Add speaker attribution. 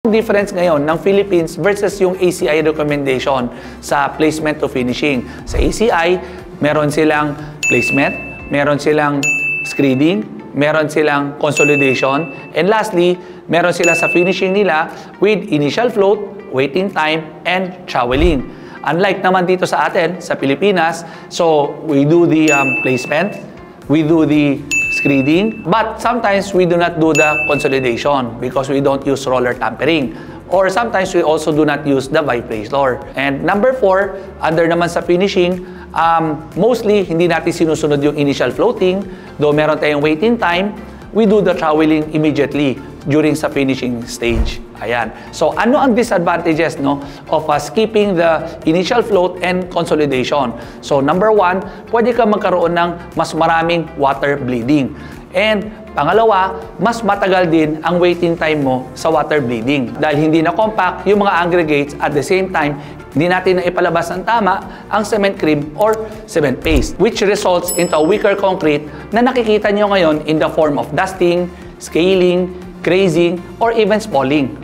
Speaker 1: Difference ngayon ng Philippines versus yung ACI recommendation sa placement to finishing. Sa ACI, meron silang placement, meron silang screening, meron silang consolidation, and lastly, meron sila sa finishing nila with initial float, waiting time, and troweling. Unlike naman dito sa atin, sa Pilipinas, so we do the placement, we do the screening, but sometimes we do not do the consolidation because we don't use roller tampering. Or sometimes we also do not use the vibrator. And number 4, under naman sa finishing, mostly hindi natin sinusunod yung initial floating, though meron tayong waiting time, we do the troweling immediately during sa finishing stage. Ayan. So, ano ang disadvantages of skipping the initial float and consolidation? So, number 1, pwede ka magkaroon ng mas maraming water bleeding. And pangalawa, mas matagal din ang waiting time mo sa water bleeding. Dahil hindi na compact yung mga aggregates, at the same time, hindi natin na ipalabas ng tama ang cement cream or cement paste, which results into a weaker concrete na nakikita nyo ngayon in the form of dusting, scaling, crazing, or even spalling.